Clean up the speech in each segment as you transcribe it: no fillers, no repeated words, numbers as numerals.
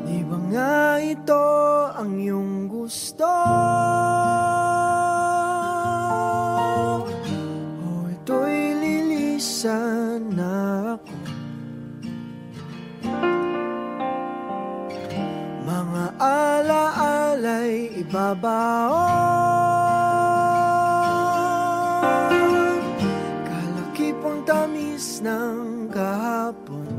Di ba nga ito ang iyong gusto? O ito'y lilisan na ako? Mga alaala'y ibabaon, kalakipang tamis ng kahapon.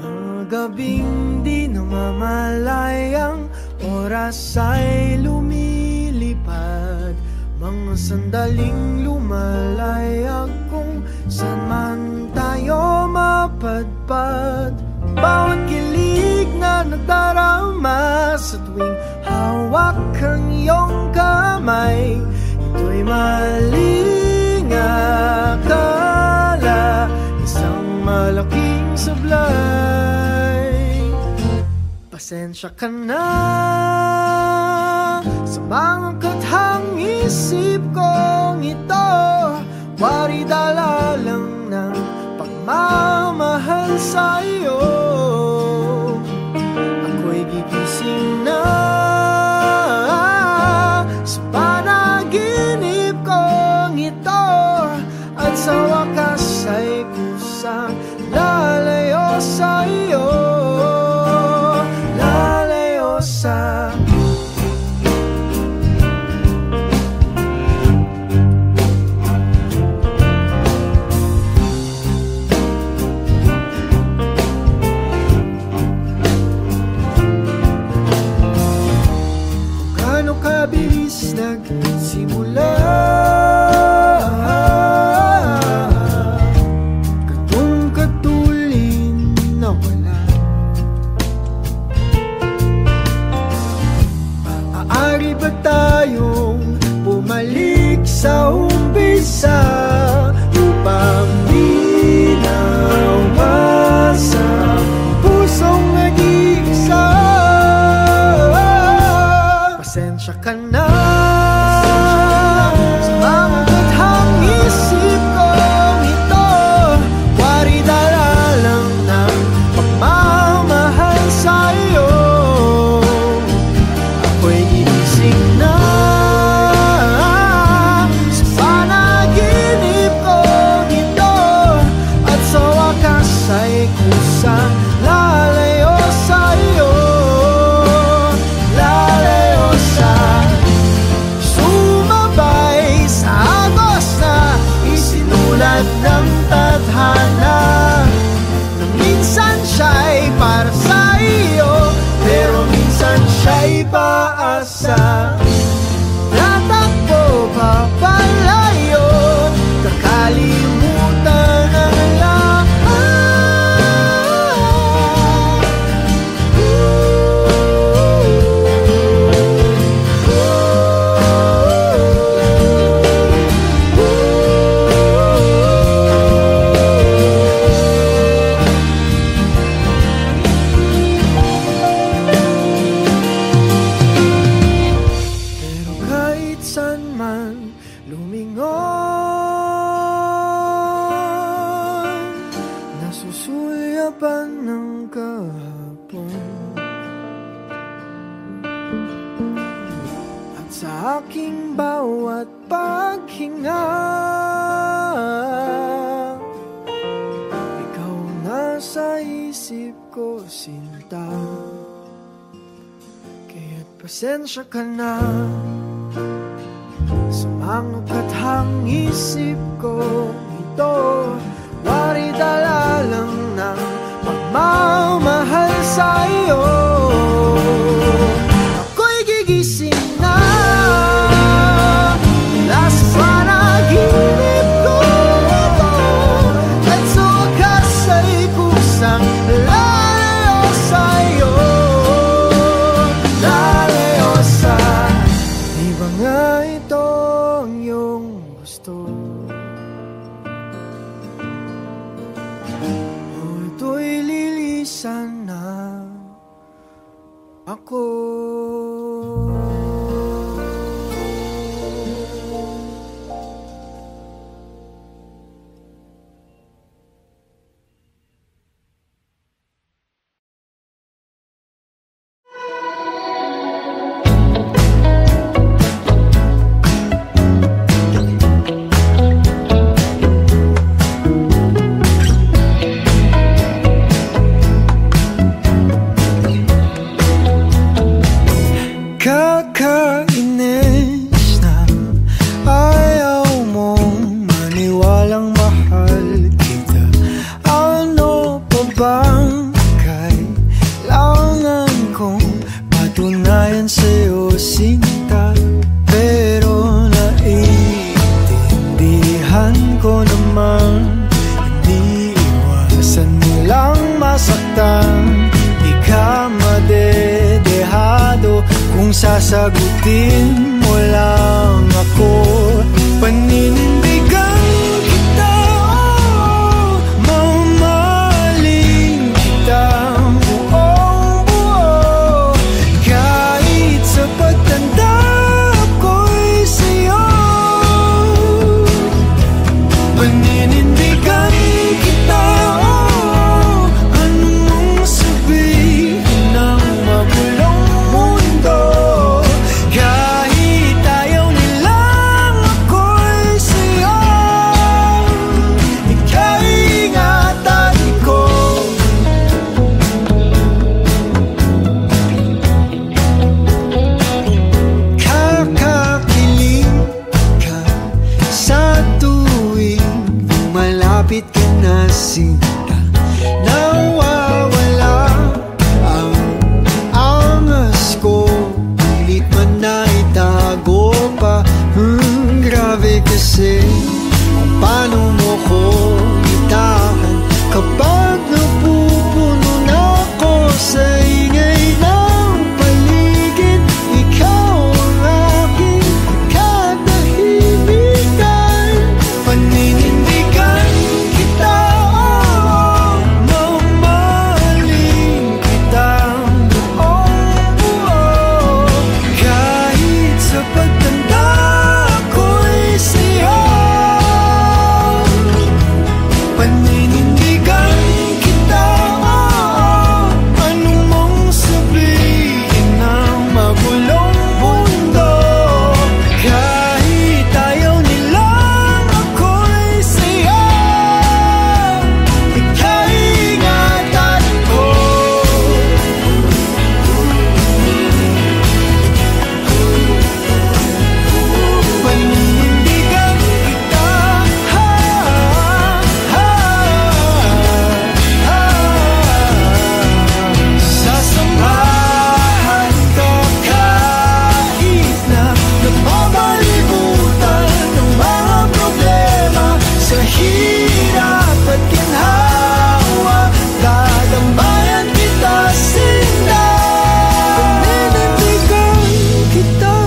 Mga gabing di namamalayang oras ay lumilipad, mga sandaling lumalayag kung saan man tayo mapadpad. Bawat kilig na nagdarama sa tuwing hawak ang iyong kamay, ito'y maling akala, isang malaking sablay. Pasensya ka na sa mga kathang isip kong ito, wari dala lang ng pagmamahal sa iyo. Ako'y gigising na sa panaginip kong ito, at sa wakas ay kusang lalayo sa iyo, lalayo sa kabilis nagsimula, katong katulin na wala. Maaari ba tayong bumalik sa umpisa upang di nawasak pusong nag-iisa? Pasensya ka na sa mga kathang isip kong ito, wari dala lang ng pagmamahal sa iyo. Ako'y gigising na sa panaginip kong ito, at sa wakas ay kusang lalayo sa iyo, lalayo sa sumabay sa agos na isinulat ng tadhana, na minsan siya'y para sa iyo, pero minsan siya'y paasa. Tatakbo papalayo, kakalimutan ang lahat. Saan man lumingon, nasusulyapan ng kahapon, at sa aking bawat paghinga, ikaw nasa isip ko, sinta. Kaya't pasensya ka na sa mga kathang isip ko ito, wari dala lang ng pagmamahal sa iyo. Ako'y gigising na mula sa panaginip ko ito, at sa wakas ay kusang lalayo sa iyo, lalayo sa. Di ba nga ito ang iyong gusto? O ito'y lilisan na ako. nasasaktan, di ka madedehado kung sasagutin mo lang ako. Paninindigan kita, oh, mamahalin kita buong buo, kahit sa pagtanda ko'y sa'yo. Paninindigan kita, oh, anong sabihin ng magulong mundo, kahit ayaw nilang ako'y sa'yo. Ikaw ingatan ko. Kakakilig ka sa tuwing malapit ka na, sinta. Nawawala ang angas ko, pilit man na itago pa. Grabe kasi kung paano mo ko itahan kapag napupuno na ako sa ingay ng paligid. Ikaw ang aking katahimikan. Paninindigan kita, oh, mamahalin kita buong buo, kahit sa pagtanda ko'y sa'yo. Paninindigan kita, oh, anong mong sabihin ng magulong mundo, kahit ayaw nilang ako'y sa'yo. Ikaw ingatan ko. Paninindigan kita, sasamahan ka kahit na napapalibutan ng mga problema. Sa hirap at ginhawa, dadambayan kita, sinta. Paninindigan kita,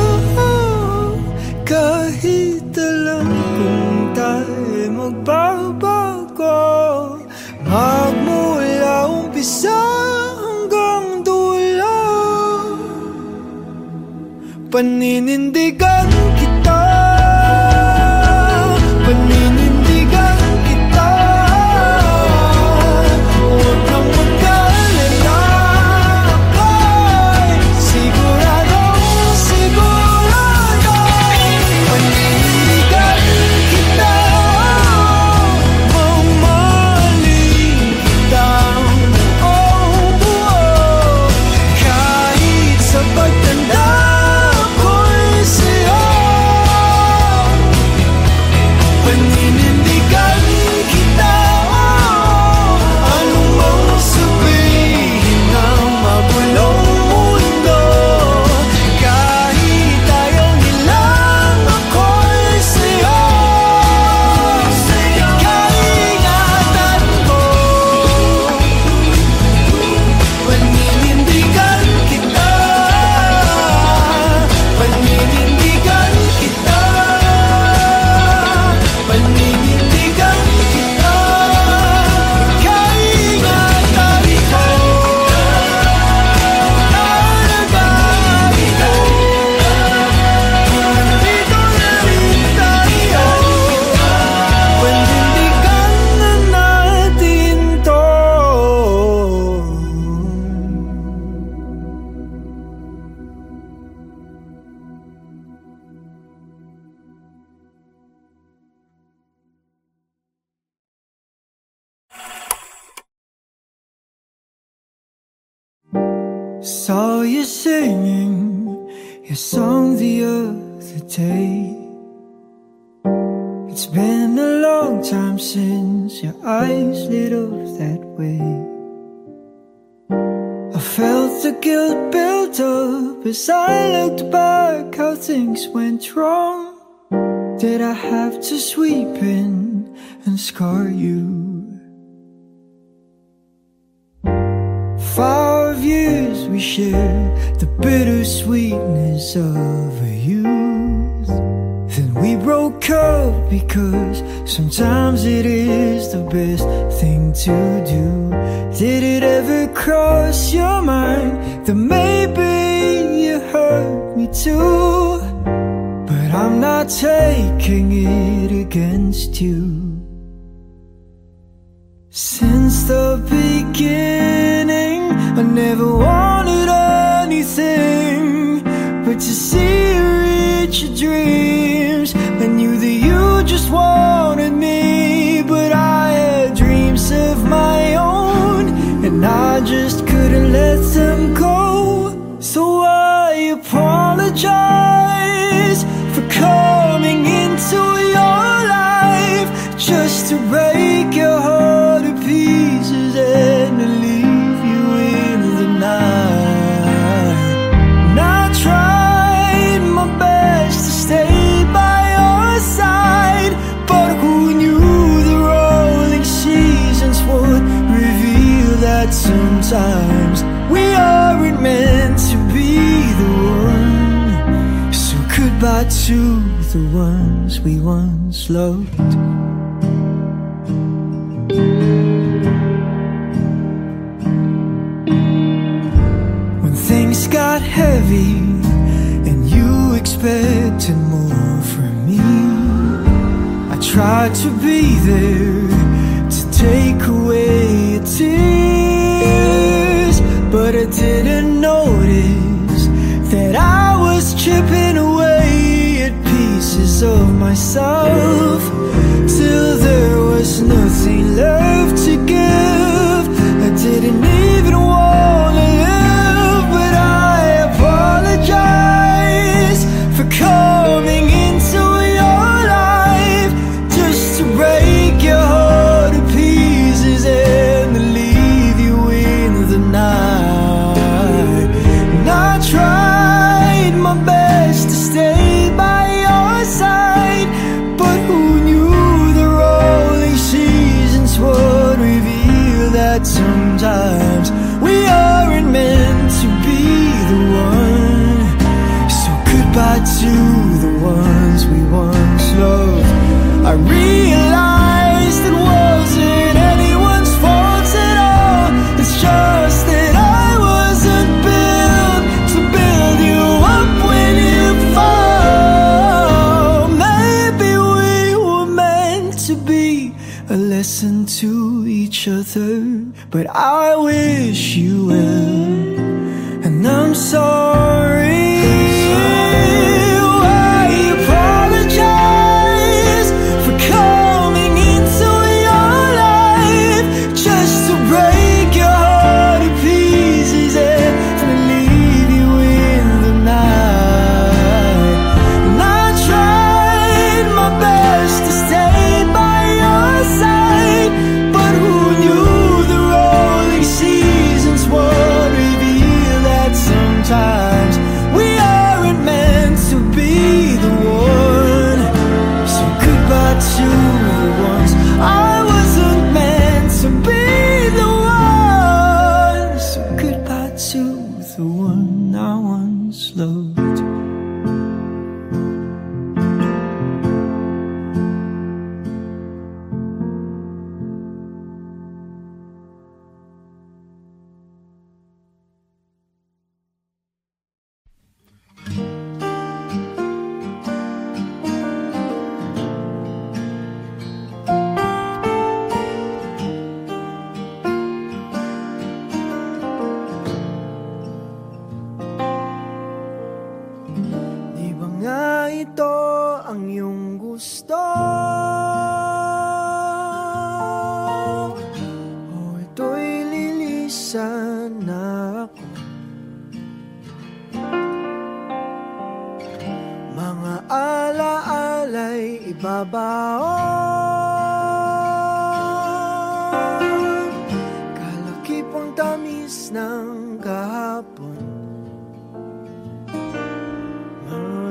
kahit alam kung tayo magbabago, magmula umpisa hanggang dulo. Paninindigan kita, paninindigan kita. Huwag kang mag-alala, ako'y siguradong sigurado. Paninindigan kita, mamahalin kita buong buo, kahit sa pagtanda ko'y sa'yo. Paninindigan kita, anong mong sabihin ng magulong mundo, kahit ayaw nilang ako'y sa'yo. Ikaw ingatan ko. Paninindigan kita, paninindigan kita, paninindigan kita. Ikaw ingatan ko. Alagaan ko. Dito na rin tayo. Panindigan na natin to. Saw you singing your song the other day. It's been a long time since your eyes lit up that way. I felt the guilt build up as I looked back how things went wrong. Did I have to sweep in and scar you? 5 years we shared the bittersweetness of a youth. Then we broke up because sometimes it is the best thing to do. Did it ever cross your mind that maybe you hurt me too? But I'm not taking it against you. Since the beginning, I never wanted anything but to see you reach your dreams. I knew that you just wanted me, but I had dreams of my own, and I just couldn't let them go. So I apologize for coming into your life just to break your heart to pieces and to leave you in the night. And I tried my best to stay by your side, but who knew the rolling seasons would reveal that sometimes we aren't meant to be the one. So goodbye to the ones we once loved. When things got heavy and you expected more from me, I tried to be there to take away your tears, but I didn't notice that I was chipping away at pieces of myself, till there was nothing left to give. I didn't even want to live, but I apologize for coming into your life just to break your heart to pieces and to leave you in the night. And I tried my best to stay by your side, but who knew the rolling seasons would reveal that sometimes we aren't meant to be the one. So goodbye to the ones we once loved. I realized it wasn't anyone's fault at all. It's just that I wasn't built to build you up when you fall. Maybe we were meant to be a lesson to each other, but I wish you well, and I'm sorry. I apologize for coming into your life just to break your heart to pieces and to leave you in the night. And I tried my best to stay by your side, but who knew the rolling seasons would reveal that sometimes we aren't meant to be the one. So goodbye to the ones I wasn't meant to be the one. So goodbye to the one I once loved. Di ba nga ito ang iyong gusto? O ito'y lilisan na ako? Mga alaala'y ibabaon, kalakipang tamis ng kahapon.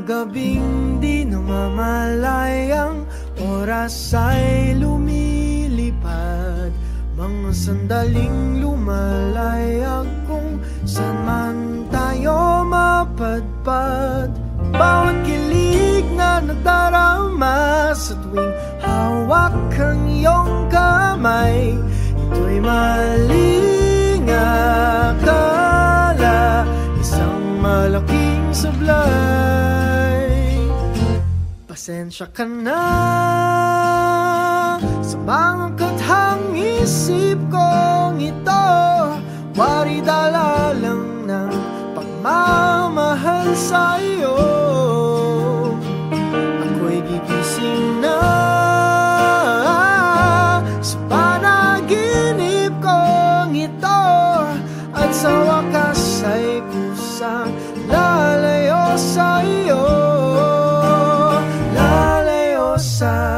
Gabing di namamalayang oras ay lumilipad, mga sandaling lumalayag kung saan man tayo mapadpad. Bawat kilig na nadarama sa tuwing hawak ang iyong kamay, ito'y maling akala, isang malaking sablay. Pasensya ka na sa mga kathang isip kong ito, wari dala lang ng pagmamahal sa'yo. Ako'y gigising na sa panaginip kong ito, at sa wakas ay kusang lalayo sa'yo, lalayo sa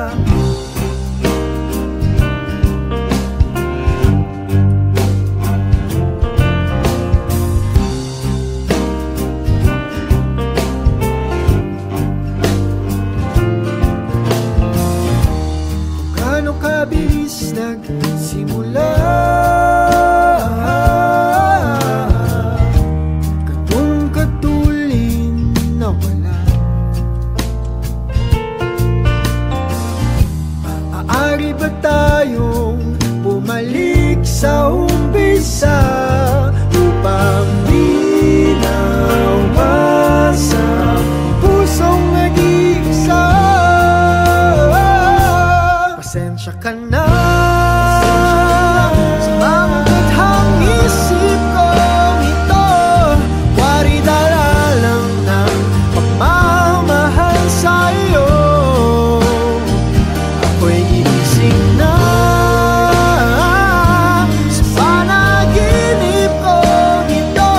kabilis nagsimula, katulin na wala. Maaari ba tayong bumalik sa umpisa upang di nawasa pusong nag-iisa? Pasensya ka na sa mga kathang isip kong ito, wari dala lang ng pagmamahal sa'yo. Ako'y gigising na sa panaginip kong ito,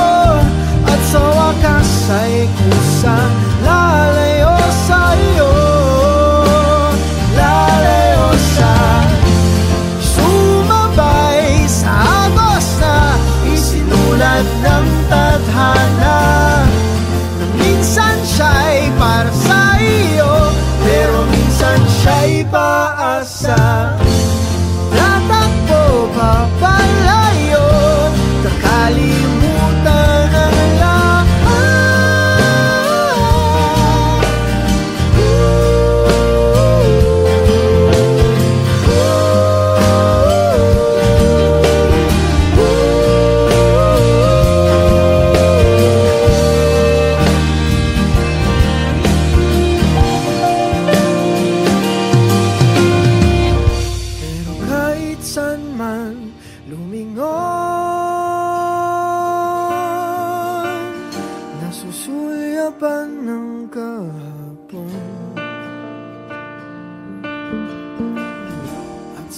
at sa wakas ay kusang lalayo sa'yo, sa agos na isinulat ng tadhana, na minsan siya'y para sa iyo, pero minsan siya'y paasa. Tatakbo pa palayo, kakalimutan ang lahat.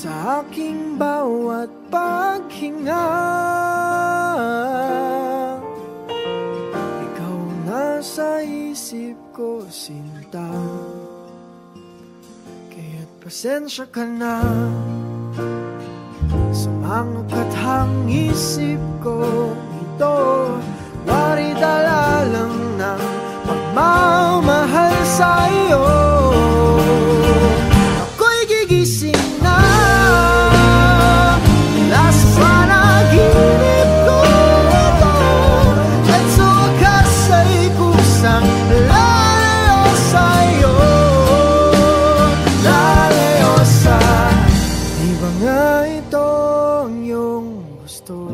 Sa aking bawat paghinga, ikaw nasa isip ko, sinta. Kaya't pasensya ka na sa mga kathang isip ko ito, wari dala lang ng pagmamahal sa'yo. Ako'y gigising na sa panaginip ko ito, at sa wakas ay kusang lalayo sa'yo, lalayo sa di ba nga ito ang iyong gusto?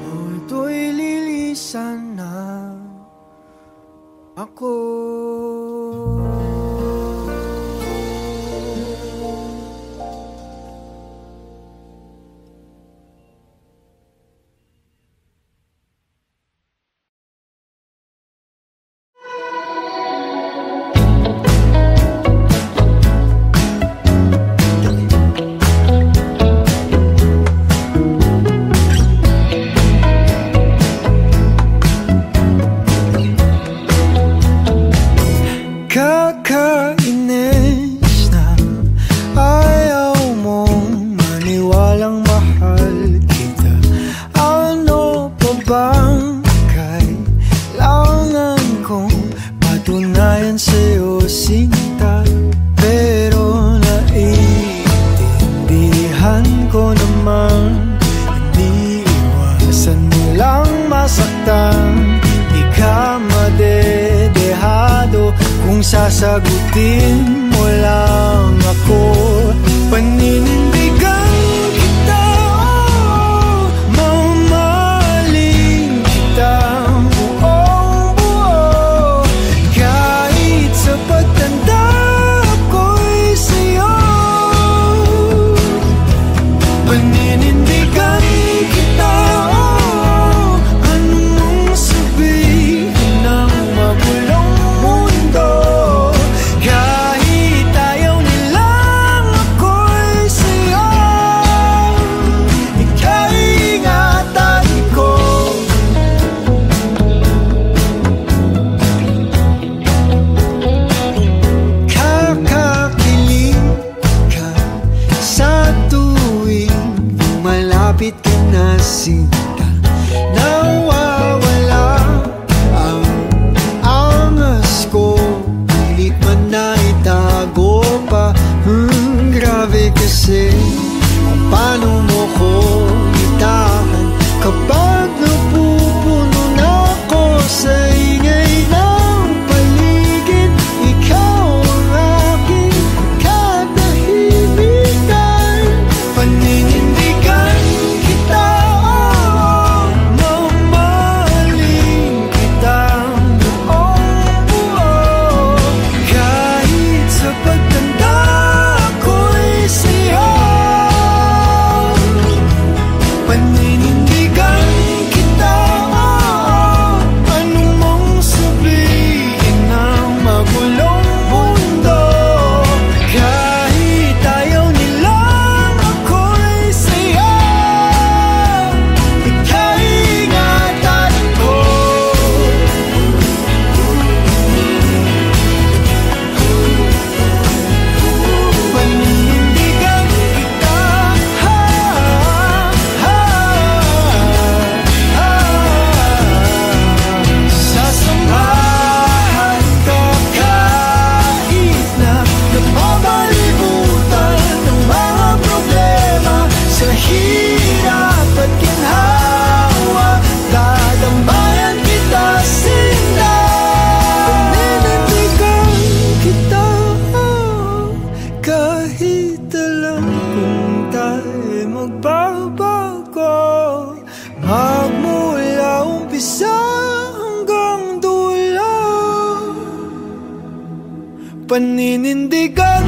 O ito'y lilisan na ako. masaktan, di ka madedehado kung sasagutin mo lang ako. Paninindigan kita, mamahalin kita buong buo, kahit sa pagtanda ako'y sa'yo. Paninindigan kita, anong sabihin ng magulong mundo, kahit ayaw nilang ako'y sa'yo. Ika'y ingatan ko. Kakakilig ka sa tuwing malapit ka na, sinta. Nawawala ang angas ko, pilit man na itago pa. Grabe kasi kung paano mo ko itahan kapag napupuno na ako sa ingay ng paligid. Ikaw ang aking katahimikan. Paninindigan kita, mamahalin kita buong buo, kahit sa pagtanda ako'y sa'yo. Paninindigan kita, anong mong sabihin ng magulong mundo, kahit ayaw nilang ako'y sa'yo. Ika'y ingatan ko. Paninindigan kita, sasamahan ka kahit na napapalibutan ng mga problema. Sa hirap at ginhawa, dadambayan kita, sinta. Paninindigan kita, kahit alam kung tayo magbabago, magmula umpisa hanggang dulo. Paninindigan